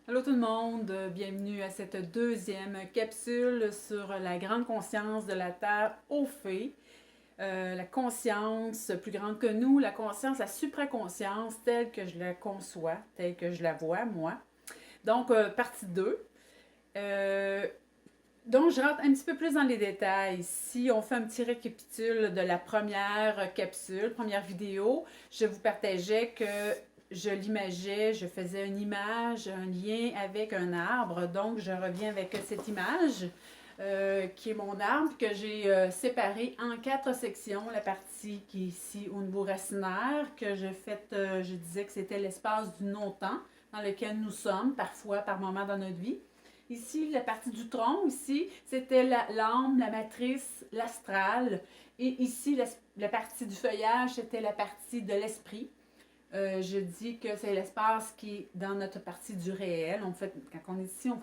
Allô tout le monde, bienvenue à cette deuxième capsule sur la grande conscience de la Terre aux fées. La conscience plus grande que nous, la conscience, la supraconscience telle que je la conçois, telle que je la vois, moi. Donc, partie 2. Donc, je rentre un petit peu plus dans les détails. Si on fait un petit récapitule de la première capsule, première vidéo, je vous partageais que je l'imageais, je faisais une image, un lien avec un arbre. Donc, je reviens avec cette image qui est mon arbre que j'ai séparé en 4 sections. La partie qui est ici au niveau racinaire, que je disais que c'était l'espace du non-temps dans lequel nous sommes, parfois, par moments dans notre vie. Ici, la partie du tronc, ici, c'était l'âme, la matrice, l'astral. Et ici, la partie du feuillage, c'était la partie de l'esprit. Je dis que c'est l'espace qui est dans notre partie du réel. Quand on est ici, on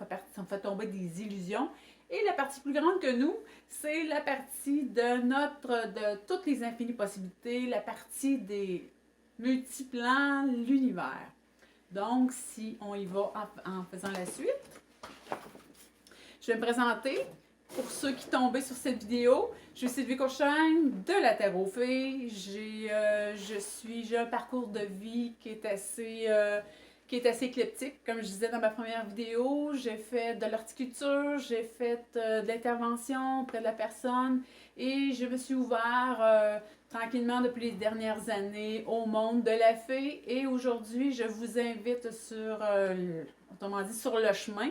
fait tomber des illusions. Et la partie plus grande que nous, c'est la partie de toutes les infinies possibilités, la partie des multiplans, l'univers. Donc, si on y va en faisant la suite, je vais me présenter. Pour ceux qui tombaient sur cette vidéo, je suis Sylvie Courchaine de la Terre aux Fées. J'ai un parcours de vie qui est assez éclectique. Comme je disais dans ma première vidéo, j'ai fait de l'horticulture, j'ai fait de l'intervention auprès de la personne et je me suis ouvert tranquillement depuis les dernières années au monde de la fée. Et aujourd'hui, je vous invite autrement dit, sur le chemin.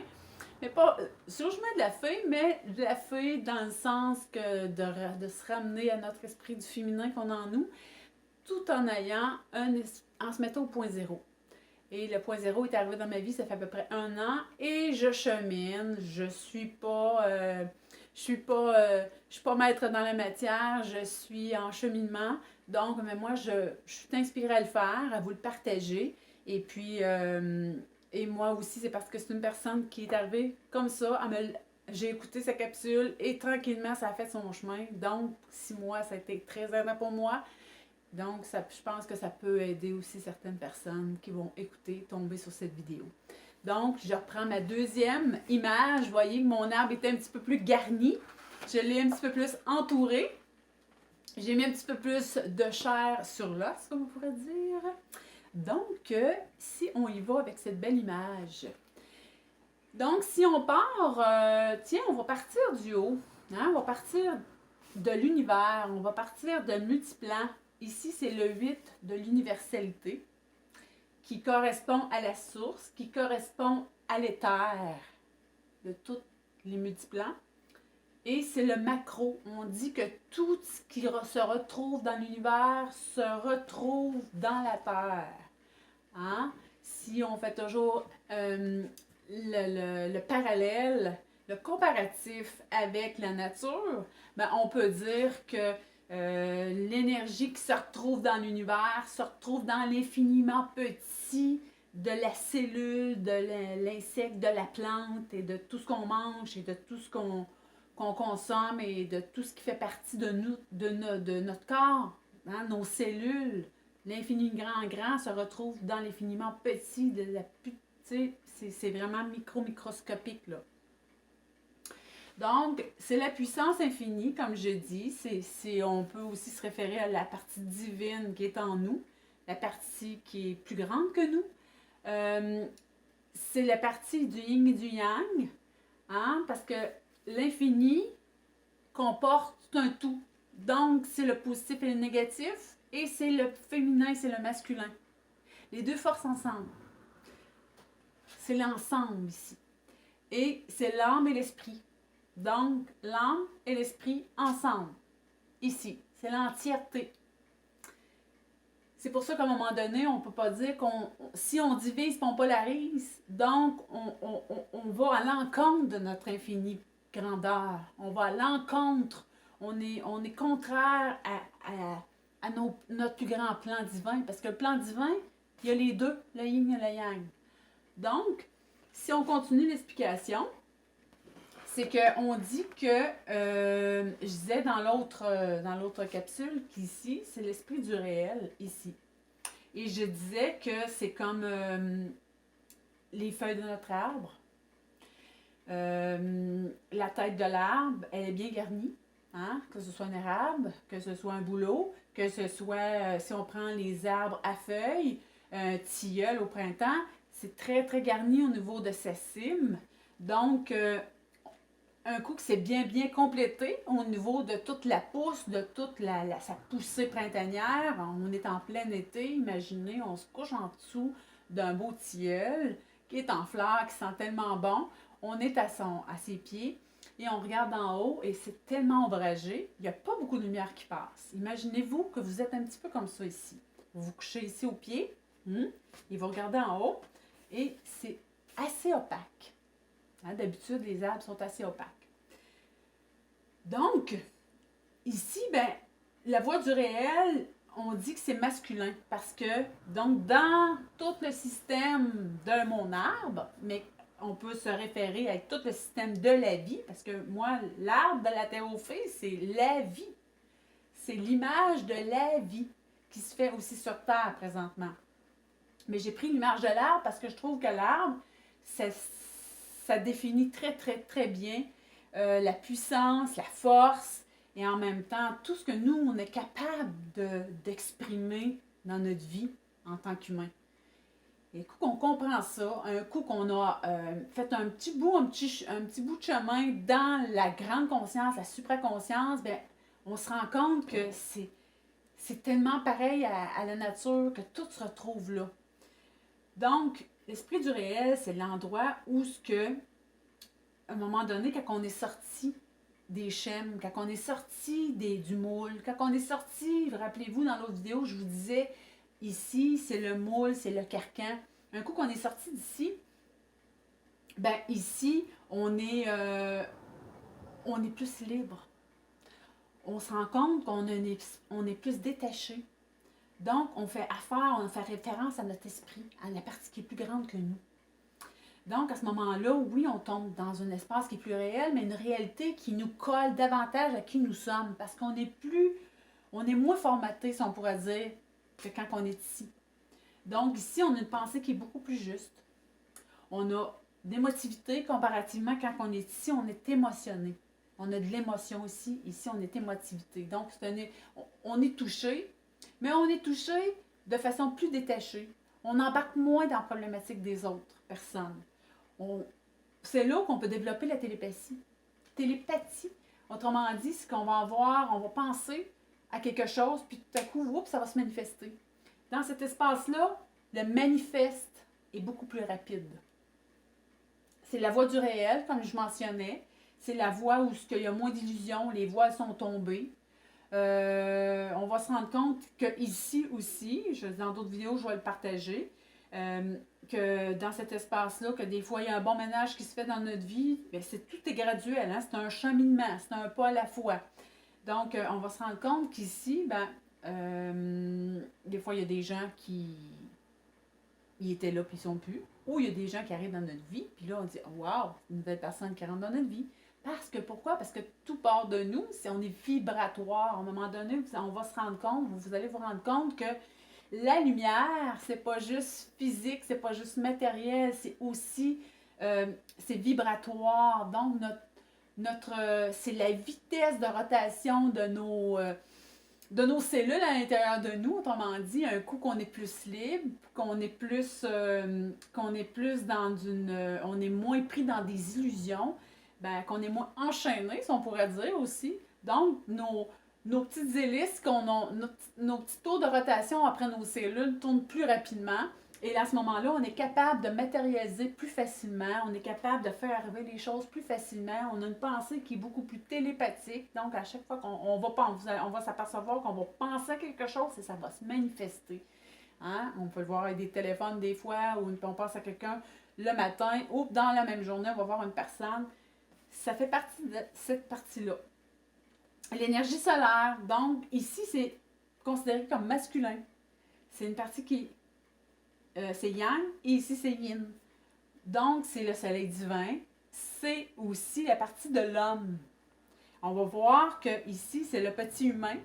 Mais pas sur le chemin de la fée, mais de la fée dans le sens que de se ramener à notre esprit du féminin qu'on a en nous, tout en en se mettant au point zéro. Et le point zéro est arrivé dans ma vie, ça fait à peu près 1 an, et je chemine. Je suis pas maître dans la matière, je suis en cheminement. Donc, mais moi, je suis inspirée à le faire, à vous le partager. Et puis, et moi aussi, c'est parce que c'est une personne qui est arrivée comme ça. J'ai écouté sa capsule et tranquillement, ça a fait son chemin. Donc, 6 mois, ça a été très aidant pour moi. Donc, je pense que ça peut aider aussi certaines personnes qui vont écouter, tomber sur cette vidéo. Donc, je reprends ma deuxième image. Vous voyez que mon arbre était un petit peu plus garni. Je l'ai un petit peu plus entouré. J'ai mis un petit peu plus de chair sur l'os, comme on pourrait dire. Donc, si on y va avec cette belle image. Donc, si on part, on va partir du haut. Hein? On va partir de l'univers. On va partir de multiplan. Ici, c'est le 8 de l'universalité qui correspond à la source, qui correspond à l'éther de tous les multiplans. Et c'est le macro. On dit que tout ce qui se retrouve dans l'univers se retrouve dans la Terre. Hein? Si on fait toujours le parallèle, le comparatif avec la nature, ben on peut dire que l'énergie qui se retrouve dans l'univers se retrouve dans l'infiniment petit de la cellule, de l'insecte, de la plante et de tout ce qu'on mange et de tout ce qu'on consomme et de tout ce qui fait partie de nous, de notre corps, hein, nos cellules. L'infini grand se retrouve dans l'infiniment petit de la petite. C'est vraiment microscopique là. Donc, c'est la puissance infinie, comme je dis. On peut aussi se référer à la partie divine qui est en nous, la partie qui est plus grande que nous. C'est la partie du yin et du yang, hein, parce que l'infini comporte un tout. Donc, c'est le positif et le négatif, et c'est le féminin et c'est le masculin. Les deux forces ensemble. C'est l'ensemble ici. Et c'est l'âme et l'esprit. Donc, l'âme et l'esprit ensemble. Ici, c'est l'entièreté. C'est pour ça qu'à un moment donné, on ne peut pas dire si on divise, on polarise, donc on va à l'encontre de notre infinie grandeur. On va à l'encontre. On est contraire à notre plus grand plan divin. Parce que le plan divin, il y a les deux, le yin et le yang. Donc, si on continue l'explication, c'est qu'on dit que, je disais dans l'autre capsule qu'ici, c'est l'esprit du réel, ici. Et je disais que c'est comme les feuilles de notre arbre. La tête de l'arbre, elle est bien garnie. Hein? Que ce soit un érable, que ce soit un bouleau, que ce soit, si on prend les arbres à feuilles, un tilleul au printemps, c'est très, très garni au niveau de sa cime. Donc, un coup que c'est bien, bien complété au niveau de toute la pousse, de toute sa poussée printanière. On est en plein été, imaginez, on se couche en dessous d'un beau tilleul qui est en fleurs, qui sent tellement bon. On est à ses pieds et on regarde en haut et c'est tellement ombragé, il n'y a pas beaucoup de lumière qui passe. Imaginez-vous que vous êtes un petit peu comme ça ici. Vous vous couchez ici au pied et vous regardez en haut et c'est assez opaque. Hein, d'habitude, les arbres sont assez opaques. Donc, ici, ben, la voix du réel, on dit que c'est masculin parce que, donc, dans tout le système de mon arbre, mais on peut se référer à tout le système de la vie, parce que moi, l'arbre de la théophée, c'est la vie. C'est l'image de la vie qui se fait aussi sur Terre présentement. Mais j'ai pris l'image de l'arbre parce que je trouve que l'arbre, ça définit très, très, très bien la puissance, la force, et en même temps, tout ce que nous, on est capable d'exprimer dans notre vie en tant qu'humain. Et un coup qu'on comprend ça, un coup qu'on a fait un petit bout de chemin dans la grande conscience, la supraconscience, bien, on se rend compte que c'est tellement pareil à la nature que tout se retrouve là. Donc, l'esprit du réel, c'est l'endroit où ce que, à un moment donné, quand on est sorti des schèmes, quand on est sorti du moule, quand on est sorti, rappelez-vous, dans l'autre vidéo, je vous disais, ici, c'est le moule, c'est le carcan. Un coup qu'on est sorti d'ici, ben ici, on est plus libre. On se rend compte qu'on est plus détaché. Donc, on fait référence à notre esprit, à la partie qui est plus grande que nous. Donc, à ce moment-là, oui, on tombe dans un espace qui est plus réel, mais une réalité qui nous colle davantage à qui nous sommes, parce qu'on est moins formaté, si on pourrait dire, que quand on est ici. Donc, ici, on a une pensée qui est beaucoup plus juste. On a d'émotivité comparativement quand on est ici, on est émotionné. On a de l'émotion ici. Ici, on est émotivité. Donc, on est touché, mais on est touché de façon plus détachée. On embarque moins dans la problématique des autres personnes. C'est là qu'on peut développer la télépathie. Télépathie, autrement dit, c'est qu'on va on va penser à quelque chose, puis tout à coup, oups, ça va se manifester. Dans cet espace-là, le manifeste est beaucoup plus rapide. C'est la voie du réel, comme je mentionnais. C'est la voie où il y a moins d'illusions, les voiles sont tombées. On va se rendre compte qu'ici aussi, dans d'autres vidéos, je vais le partager, que dans cet espace-là, que des fois, il y a un bon ménage qui se fait dans notre vie, bien, tout est graduel, hein? C'est un cheminement, c'est un pas à la fois. Donc, on va se rendre compte qu'ici, des fois, il y a des gens qui étaient là puis ils ne sont plus. Ou il y a des gens qui arrivent dans notre vie, puis là, on dit « Wow, une nouvelle personne qui rentre dans notre vie ». Parce que, pourquoi? Parce que tout part de nous, on est vibratoire. À un moment donné, on va se rendre compte, vous allez vous rendre compte que la lumière, c'est pas juste physique, c'est pas juste matériel, c'est aussi, c'est vibratoire. Donc, c'est la vitesse de rotation de nos cellules à l'intérieur de nous, autrement dit, un coup qu'on est plus libre, qu'on est plus on est moins pris dans des illusions, qu'on est moins enchaîné, si on pourrait dire aussi. Donc, nos petites hélices, nos petits taux de rotation après nos cellules tournent plus rapidement. Et à ce moment-là, on est capable de matérialiser plus facilement, on est capable de faire arriver les choses plus facilement. On a une pensée qui est beaucoup plus télépathique. Donc, à chaque fois qu'on va s'apercevoir qu'on va penser à quelque chose et ça va se manifester. Hein? On peut le voir avec des téléphones des fois, ou on pense à quelqu'un le matin, ou dans la même journée, on va voir une personne. Ça fait partie de cette partie-là. L'énergie solaire, donc, ici, c'est considéré comme masculin. C'est une partie qui c'est yang et ici c'est yin. Donc, c'est le soleil divin. C'est aussi la partie de l'homme. On va voir que ici, c'est le petit humain.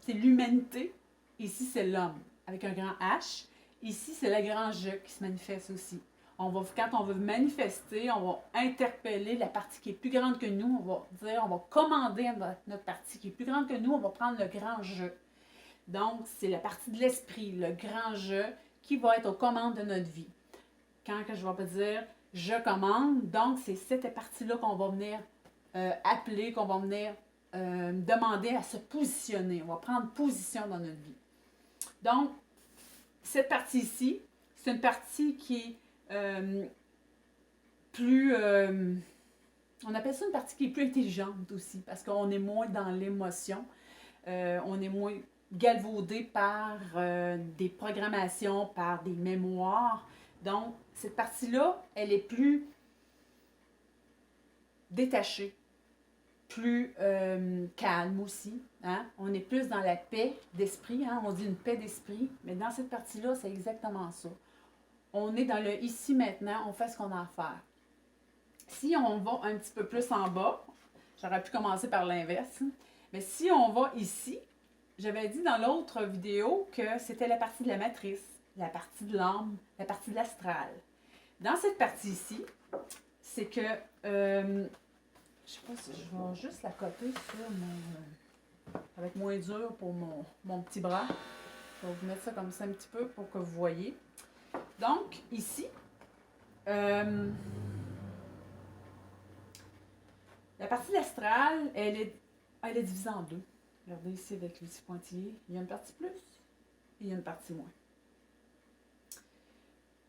C'est l'humanité. Ici, c'est l'homme, avec un grand H. Ici, c'est le grand je qui se manifeste aussi. Quand on veut manifester, on va interpeller la partie qui est plus grande que nous. On va commander notre partie qui est plus grande que nous. On va prendre le grand je. Donc, c'est la partie de l'esprit, le grand je, qui va être aux commandes de notre vie. Quand que je vais dire je commande, donc c'est cette partie-là qu'on va venir appeler, qu'on va venir demander à se positionner. On va prendre position dans notre vie. Donc, cette partie ici, c'est une partie qui est plus... on appelle ça une partie qui est plus intelligente aussi, parce qu'on est moins dans l'émotion. On est moins galvaudé par des programmations, par des mémoires. Donc, cette partie-là, elle est plus détachée, plus calme aussi. Hein? On est plus dans la paix d'esprit. Hein? On dit une paix d'esprit. Mais dans cette partie-là, c'est exactement ça. On est dans le ici, maintenant. On fait ce qu'on a à faire. Si on va un petit peu plus en bas, j'aurais pu commencer par l'inverse. Mais si on va ici, j'avais dit dans l'autre vidéo que c'était la partie de la matrice, la partie de l'âme, la partie de l'astral. Dans cette partie-ci, c'est que, je ne sais pas si je vais juste la coter sur avec moins dur pour mon petit bras. Je vais vous mettre ça comme ça un petit peu pour que vous voyez. Donc, ici, la partie de l'astral, elle est divisée en deux. Regardez ici avec le petit pointillé. Il y a une partie plus et il y a une partie moins.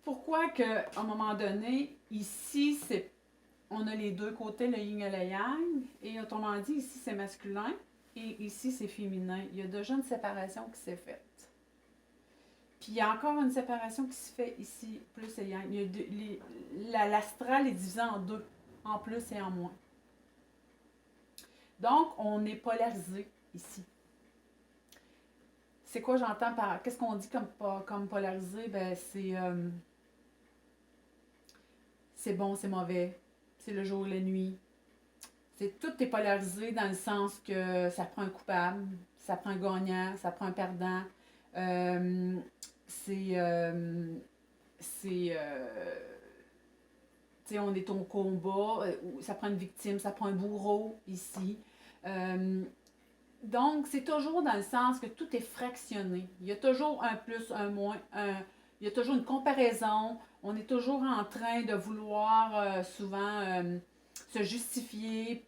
Pourquoi qu'à un moment donné, ici, on a les deux côtés, le yin et le yang, et autrement dit, ici c'est masculin et ici c'est féminin. Il y a déjà une séparation qui s'est faite. Puis il y a encore une séparation qui se fait ici, plus et yang. L'astral est divisé en deux, en plus et en moins. Donc, on est polarisé ici. C'est quoi j'entends par... Qu'est-ce qu'on dit comme polarisé? Ben, c'est bon, c'est mauvais. C'est le jour et la nuit. Tout est polarisé dans le sens que ça prend un coupable, ça prend un gagnant, ça prend un perdant. On est au combat, ça prend une victime, ça prend un bourreau ici. Donc, c'est toujours dans le sens que tout est fractionné. Il y a toujours un plus, un moins, il y a toujours une comparaison. On est toujours en train de vouloir souvent se justifier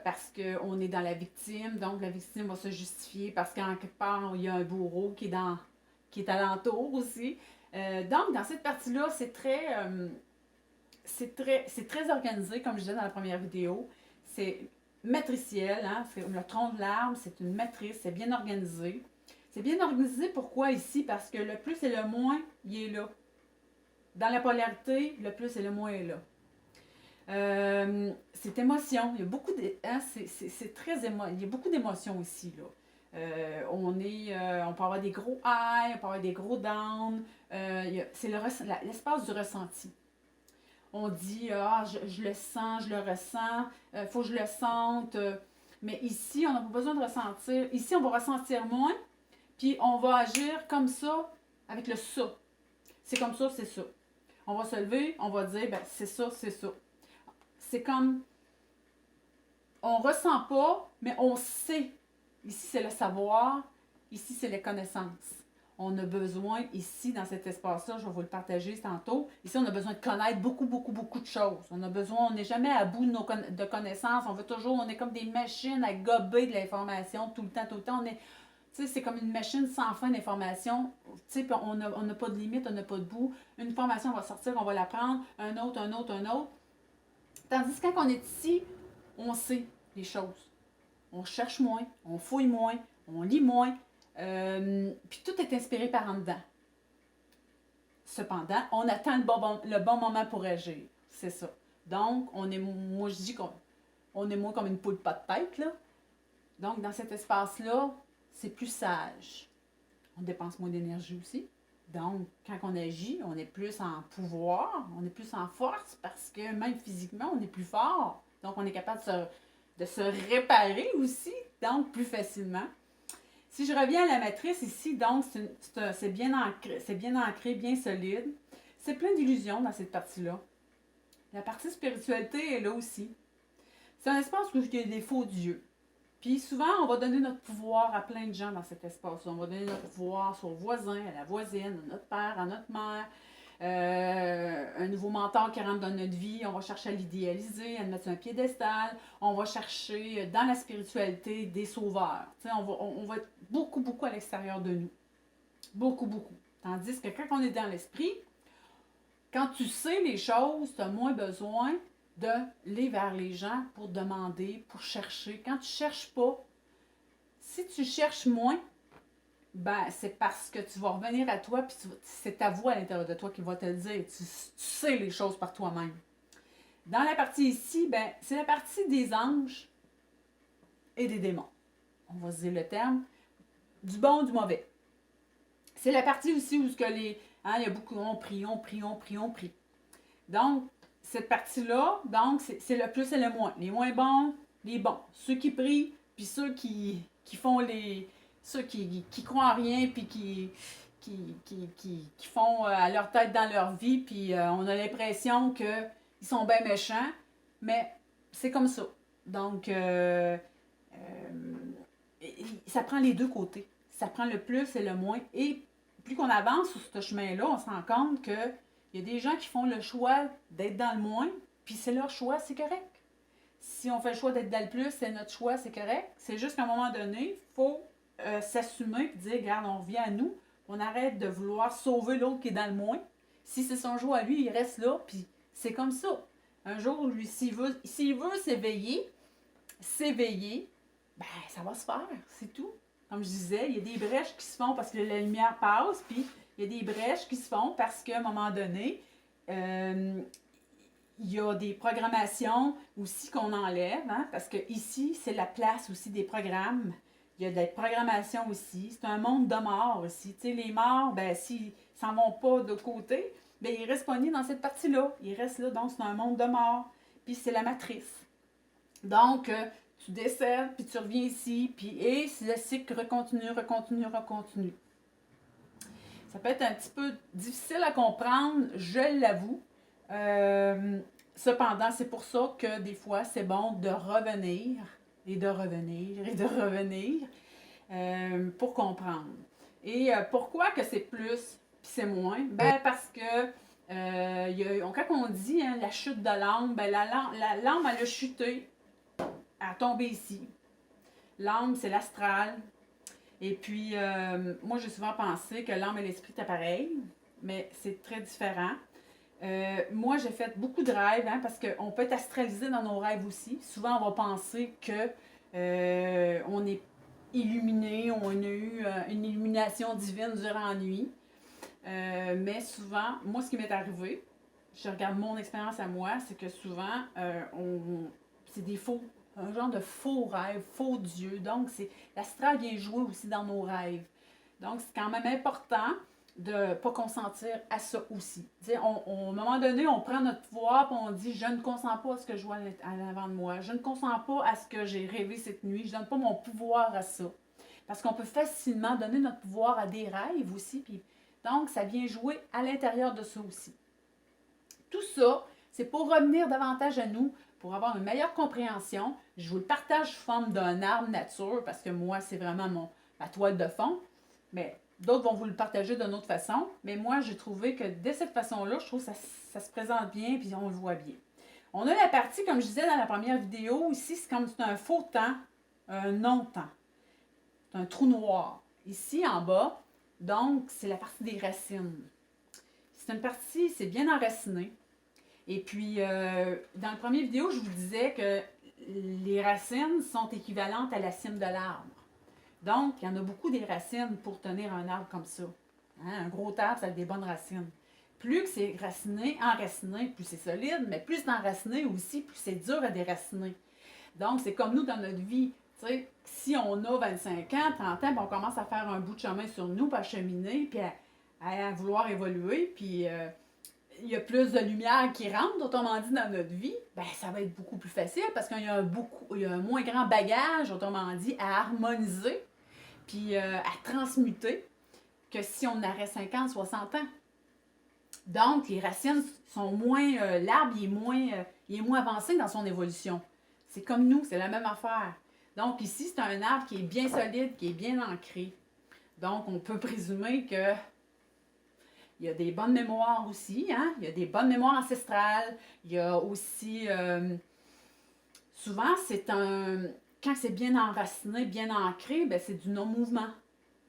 parce qu'on est dans la victime. Donc, la victime va se justifier parce qu'en quelque part, il y a un bourreau qui est alentour aussi. Donc, dans cette partie-là, c'est très organisé, comme je disais dans la première vidéo. C'est matriciel, hein? C'est le tronc de l'arbre, c'est une matrice, c'est bien organisé. C'est bien organisé, pourquoi ici? Parce que le plus et le moins, il est là. Dans la polarité, le plus et le moins est là. C'est émotion. Il y a beaucoup de, hein, c'est très il y a beaucoup d'émotions ici, là. On peut avoir des gros highs, on peut avoir des gros downs. C'est l'espace du ressenti. On dit, je le sens, je le ressens, faut que je le sente. Mais ici, on n'a pas besoin de ressentir. Ici, on va ressentir moins, puis on va agir comme ça, avec le ça. C'est comme ça, c'est ça. On va se lever, on va dire, ben, c'est ça, c'est ça. C'est comme, on ressent pas, mais on sait. Ici, c'est le savoir. Ici, c'est les connaissances. On a besoin, ici, dans cet espace-là, je vais vous le partager tantôt, ici, on a besoin de connaître beaucoup, beaucoup, beaucoup de choses. On n'est jamais à bout de connaissances. On est comme des machines à gober de l'information tout le temps, tout le temps. C'est comme une machine sans fin d'information. On n'a pas de limite, on n'a pas de bout. Une information va sortir, on va la prendre, un autre. Tandis que quand on est ici, on sait les choses. On cherche moins, on fouille moins, on lit moins. Puis tout est inspiré par en dedans. Cependant, on attend le bon moment pour agir. C'est ça. Donc, moi je dis qu'on est moins comme une poule pas de tête, là. Donc, dans cet espace-là, c'est plus sage. On dépense moins d'énergie aussi. Donc, quand on agit, on est plus en pouvoir, on est plus en force parce que même physiquement, on est plus fort. Donc, on est capable de se réparer aussi, donc plus facilement. Si je reviens à la matrice ici, donc c'est bien ancré, bien solide. c'est plein d'illusions dans cette partie-là. La partie spiritualité est là aussi. C'est un espace où il y a des faux dieux. Puis souvent, on va donner notre pouvoir à plein de gens dans cet espace. On va donner notre pouvoir sur le voisin, à la voisine, à notre père, à notre mère. Un nouveau mentor qui rentre dans notre vie, on va chercher à l'idéaliser, à le mettre sur un piédestal. On va chercher dans la spiritualité des sauveurs. On va être beaucoup, beaucoup à l'extérieur de nous. Beaucoup, beaucoup. Tandis que quand on est dans l'esprit, quand tu sais les choses, tu as moins besoin d'aller vers les gens pour demander, pour chercher. Quand tu ne cherches pas, si tu cherches moins, ben c'est parce que tu vas revenir à toi, puis c'est ta voix à l'intérieur de toi qui va te le dire. Tu sais les choses par toi-même. Dans la partie ici, ben c'est la partie des anges et des démons. On va se dire le terme. Du bon, du mauvais. C'est la partie aussi où il y a beaucoup, on prie. Donc, cette partie-là, donc, c'est le plus et le moins. Les moins bons, les bons. Ceux qui prient, puis ceux qui font ceux qui croient en rien, puis qui font à leur tête dans leur vie, puis on a l'impression qu'ils sont bien méchants, mais c'est comme ça. Donc, ça prend les deux côtés. Ça prend le plus et le moins. Et plus qu'on avance sur ce chemin-là, on se rend compte qu'il y a des gens qui font le choix d'être dans le moins, puis c'est leur choix, c'est correct. Si on fait le choix d'être dans le plus, c'est notre choix, c'est correct. C'est juste qu'à un moment donné, il faut s'assumer et dire, regarde, on revient à nous, on arrête de vouloir sauver l'autre qui est dans le moins. Si c'est son choix à lui, il reste là, puis c'est comme ça. Un jour, lui, s'il veut s'éveiller, ben ça va se faire, c'est tout. Comme je disais, il y a des brèches qui se font parce que la lumière passe, puis il y a des brèches qui se font parce qu'à un moment donné, il y a des programmations aussi qu'on enlève, hein, parce que ici, c'est la place aussi des programmes. Il y a des programmations aussi. C'est un monde de morts aussi. Tu sais, les morts, ben, s'ils s'en vont pas de côté, ben, ils restent pognés dans cette partie-là. Ils restent là, donc c'est un monde de morts. Puis c'est la matrice. Donc, tu décèdes, puis tu reviens ici, puis et le cycle recontinue. Ça peut être un petit peu difficile à comprendre, je l'avoue. Cependant, c'est pour ça que des fois, c'est bon de revenir pour comprendre. Et pourquoi que c'est plus puis c'est moins? Ben parce que quand on dit hein, la chute de l'âme, ben l'âme elle a chuté, elle a tombé ici. L'âme, c'est l'astral. Et puis, moi, j'ai souvent pensé que l'âme et l'esprit étaient pareils, mais c'est très différent. Moi, j'ai fait beaucoup de rêves, hein, parce qu'on peut être astralisé dans nos rêves aussi. Souvent, on va penser que on est illuminé, on a eu une illumination divine durant la nuit. Mais souvent, moi, ce qui m'est arrivé, je regarde mon expérience à moi, c'est que souvent, c'est des faux, un genre de faux rêve, faux dieu. Donc, l'astral vient jouer aussi dans nos rêves. Donc, c'est quand même important de ne pas consentir à ça aussi. À un moment donné, on prend notre pouvoir et on dit « Je ne consens pas à ce que je vois à l'avant de moi. Je ne consens pas à ce que j'ai rêvé cette nuit. Je ne donne pas mon pouvoir à ça. » Parce qu'on peut facilement donner notre pouvoir à des rêves aussi. Puis, donc, ça vient jouer à l'intérieur de ça aussi. Tout ça, c'est pour revenir davantage à nous, pour avoir une meilleure compréhension. Je vous le partage sous forme d'un arbre nature, parce que moi, c'est vraiment ma toile de fond. Mais d'autres vont vous le partager d'une autre façon. Mais moi, j'ai trouvé que de cette façon-là, je trouve que ça se présente bien, puis on le voit bien. On a la partie, comme je disais dans la première vidéo, ici, c'est comme c'est un faux temps, un non-temps. C'est un trou noir. Ici, en bas, donc, c'est la partie des racines. C'est une partie, c'est bien enraciné. Et puis, dans la première vidéo, je vous disais que les racines sont équivalentes à la cime de l'arbre. Donc, il y en a beaucoup des racines pour tenir un arbre comme ça. Hein? Un gros arbre, ça a des bonnes racines. Plus que c'est enraciné, plus c'est solide, mais plus c'est enraciné aussi, plus c'est dur à déraciner. Donc, c'est comme nous dans notre vie. T'sais, si on a 25 ans, 30 ans, on commence à faire un bout de chemin sur nous, puis à cheminer, puis à vouloir évoluer, puis il y a plus de lumière qui rentre, autrement dit, dans notre vie, ben ça va être beaucoup plus facile parce qu'il y a un moins grand bagage, autrement dit, à harmoniser, puis à transmuter, que si on aurait 50, 60 ans. Donc, les racines sont moins... l'arbre, il est moins avancé dans son évolution. C'est comme nous, c'est la même affaire. Donc, ici, c'est un arbre qui est bien solide, qui est bien ancré. Donc, on peut présumer que il y a des bonnes mémoires aussi, hein? Il y a des bonnes mémoires ancestrales. Il y a aussi... souvent, c'est un... Quand c'est bien enraciné, bien ancré, ben, c'est du non-mouvement.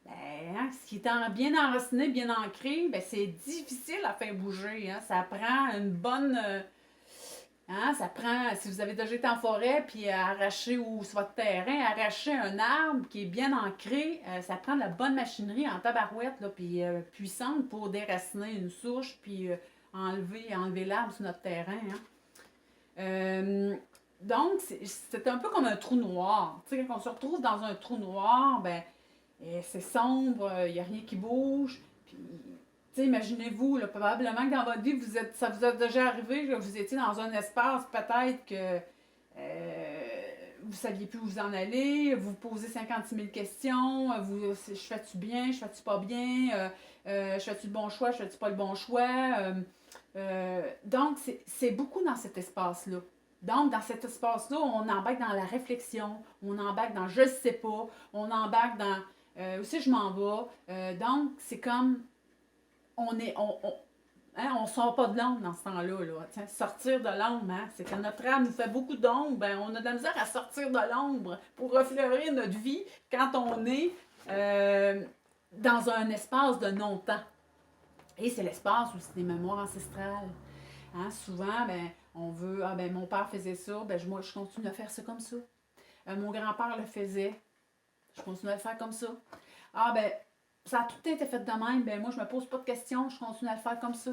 Ben, hein, ce qui est bien enraciné, bien ancré, ben, c'est difficile à faire bouger. Hein? Ça prend une bonne... hein, ça prend, si vous avez déjà été en forêt, puis arracher ou sur votre terrain, arracher un arbre qui est bien ancré, ça prend de la bonne machinerie en tabarouette, là, puis puissante pour déraciner une souche, puis enlever l'arbre sur notre terrain. Hein. Donc, c'est un peu comme un trou noir. Tu sais, quand on se retrouve dans un trou noir, ben, c'est sombre, il n'y a rien qui bouge. Puis, tu sais, imaginez-vous, là, probablement que dans votre vie, ça vous a déjà arrivé, là, vous étiez dans un espace, peut-être que vous ne saviez plus où vous en aller, vous vous posez 56 000 questions, je fais-tu bien, je fais-tu pas bien, je fais-tu le bon choix, je fais-tu pas le bon choix. Donc, c'est beaucoup dans cet espace-là. Donc, dans cet espace-là, on embarque dans la réflexion, on embarque dans je ne sais pas, on embarque dans où c'est je m'en vais. Donc, c'est comme on sort pas de l'ombre dans ce temps-là. Là. Tiens, sortir de l'ombre, hein? C'est quand notre âme nous fait beaucoup d'ombre, ben, on a de la misère à sortir de l'ombre pour refleurir notre vie quand on est dans un espace de non-temps. Et c'est l'espace où c'est des mémoires ancestrales. Hein? Souvent, ben, on veut, ben, mon père faisait ça, ben, moi, je continue à faire ça comme ça. Mon grand-père le faisait, je continue à le faire comme ça. Ah, ben, ça a tout été fait de même, ben, moi, je me pose pas de questions, je continue à le faire comme ça.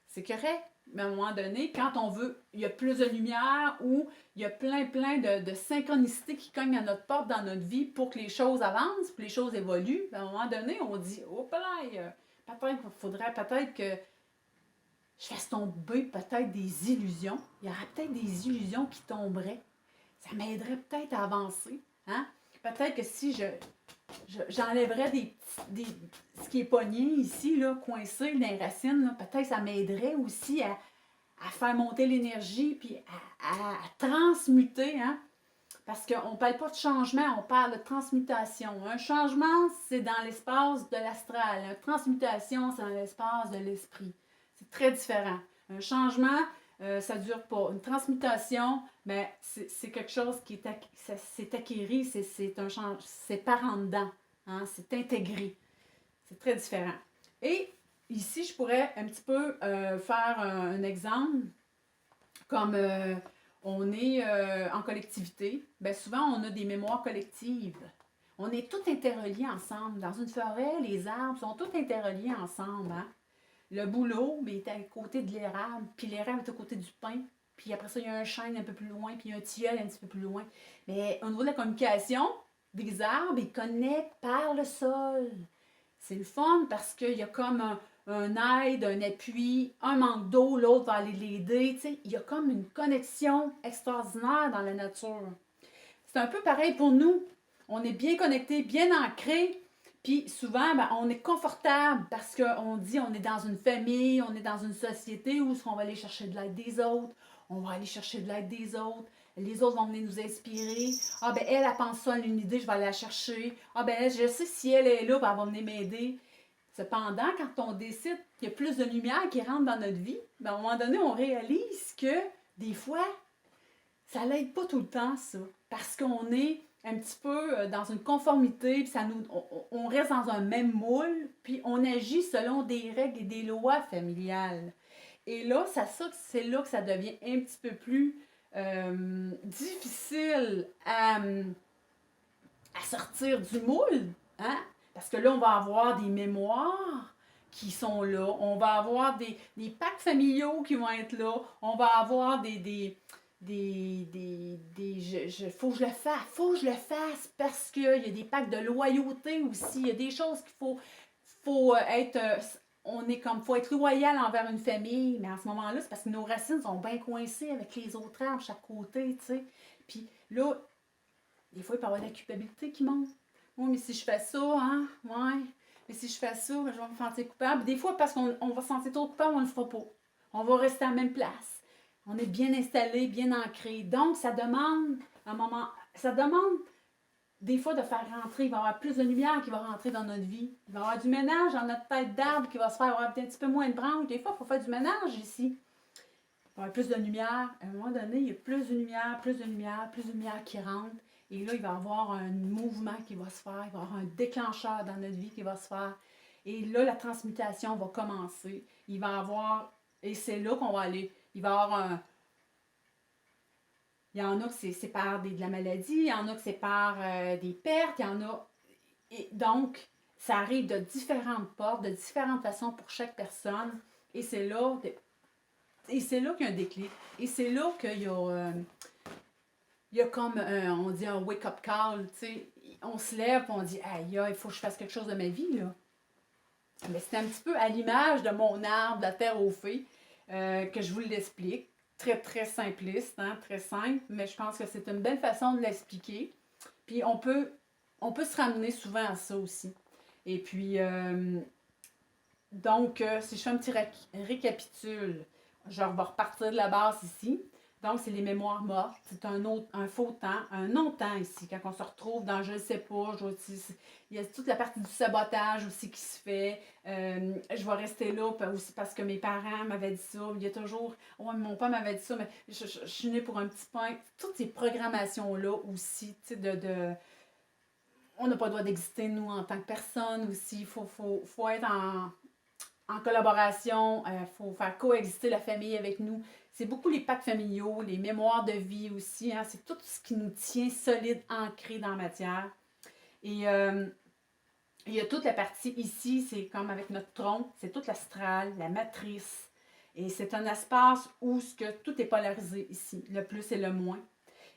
C'est correct, mais à un moment donné, quand on veut, il y a plus de lumière ou il y a plein de synchronicité qui cognent à notre porte dans notre vie pour que les choses avancent, pour que les choses évoluent. Ben, à un moment donné, on dit, oh, peut-être qu'il faudrait peut-être que je fasse tomber peut-être des illusions. Il y aurait peut-être des illusions qui tomberaient. Ça m'aiderait peut-être à avancer. Hein? Peut-être que si j'enlèverais ce qui est pogné ici, là, coincé dans les racines, peut-être ça m'aiderait aussi à faire monter l'énergie puis à transmuter. Hein? Parce qu'on ne parle pas de changement, on parle de transmutation. Un changement, c'est dans l'espace de l'astral. Une transmutation, c'est dans l'espace de l'esprit. C'est très différent. Un changement, ça ne dure pas. Une transmutation, ben, c'est quelque chose qui c'est acquéri, c'est par en dedans. Hein, c'est intégré. C'est très différent. Et ici, je pourrais un petit peu faire un exemple comme on est en collectivité. Ben, souvent, on a des mémoires collectives. On est tous interreliés ensemble. Dans une forêt, les arbres sont tous interreliés ensemble. Hein? Le bouleau, ben, il est à côté de l'érable, puis l'érable est à côté du pin, puis après ça, il y a un chêne un peu plus loin, puis il y a un tilleul un petit peu plus loin. Mais au niveau de la communication, des arbres, ils connectent par le sol. C'est le fun parce qu'il y a comme un aide, un appui, un manque d'eau, l'autre va aller l'aider. Tu sais, il y a comme une connexion extraordinaire dans la nature. C'est un peu pareil pour nous. On est bien connectés, bien ancrés. Puis souvent, ben, on est confortable parce qu'on dit on est dans une famille, on est dans une société où on va aller chercher de l'aide des autres, on va aller chercher de l'aide des autres, les autres vont venir nous inspirer. Ah ben elle pense ça, elle a une idée, je vais aller la chercher. Ah ben je sais si elle est là, ben, elle va venir m'aider. Cependant, quand on décide qu'il y a plus de lumière qui rentre dans notre vie, ben, à un moment donné, on réalise que des fois, ça l'aide pas tout le temps, ça. Parce qu'on est un petit peu dans une conformité, puis on reste dans un même moule, puis on agit selon des règles et des lois familiales. Et là, c'est là que ça devient un petit peu plus difficile à sortir du moule, hein? Parce que là, on va avoir des mémoires qui sont là, on va avoir des pactes familiaux qui vont être là, on va avoir faut que je le fasse parce qu'il y a des pactes de loyauté aussi, il y a des choses qu'il faut être, faut être loyal envers une famille, mais en ce moment-là, c'est parce que nos racines sont bien coincées avec les autres arbres chaque côté, tu sais. Puis là, des fois, il peut y avoir de la culpabilité qui monte. Oui, mais si je fais ça, hein, ouais, Et si je fais ça, ben, je vais me sentir coupable. Des fois, parce qu'on va se sentir trop coupable, on ne le fera pas. On va rester à la même place. On est bien installé, bien ancré. Donc, ça demande un moment, ça demande des fois de faire rentrer, il va y avoir plus de lumière qui va rentrer dans notre vie. Il va y avoir du ménage dans notre tête d'arbre qui va se faire, il va y avoir un petit peu moins de branches. Des fois, il faut faire du ménage ici. Il va y avoir plus de lumière. À un moment donné, il y a plus de lumière, plus de lumière, plus de lumière qui rentre. Et là, il va y avoir un mouvement qui va se faire, il va y avoir un déclencheur dans notre vie qui va se faire. Et là, la transmutation va commencer. Il va y avoir, et c'est là qu'on va aller. Il va y avoir un, il y en a que c'est par de la maladie, il y en a que c'est par des pertes, il y en a. Et donc, ça arrive de différentes portes, de différentes façons pour chaque personne. Et c'est là, et c'est là qu'il y a un déclic. Et c'est là qu'il y a, il y a comme, on dit un wake-up call, tu sais. On se lève et on dit, aïe, il faut que je fasse quelque chose de ma vie, là. Mais c'est un petit peu à l'image de mon arbre, de la terre aux fées, que je vous l'explique. Très, très simpliste, hein, très simple, mais je pense que c'est une belle façon de l'expliquer. Puis on peut se ramener souvent à ça aussi. Et puis, donc, si je fais un petit récapitule, je vais repartir de la base ici. Donc, c'est les mémoires mortes. C'est un faux temps, un non-temps ici. Quand on se retrouve dans je ne sais pas, il y a toute la partie du sabotage aussi qui se fait. Je vais rester là aussi parce que mes parents m'avaient dit ça. Il y a toujours, ouais, mon père m'avait dit ça, mais je suis née pour un petit pain. Toutes ces programmations-là aussi, tu sais, on n'a pas le droit d'exister, nous, en tant que personne aussi. Il faut être en collaboration, il faut faire coexister la famille avec nous. C'est beaucoup les pactes familiaux, les mémoires de vie aussi. Hein, c'est tout ce qui nous tient solide, ancré dans la matière. Et il y a toute la partie ici, c'est comme avec notre tronc, c'est toute l'astral, la matrice. Et c'est un espace où tout est polarisé ici, le plus et le moins.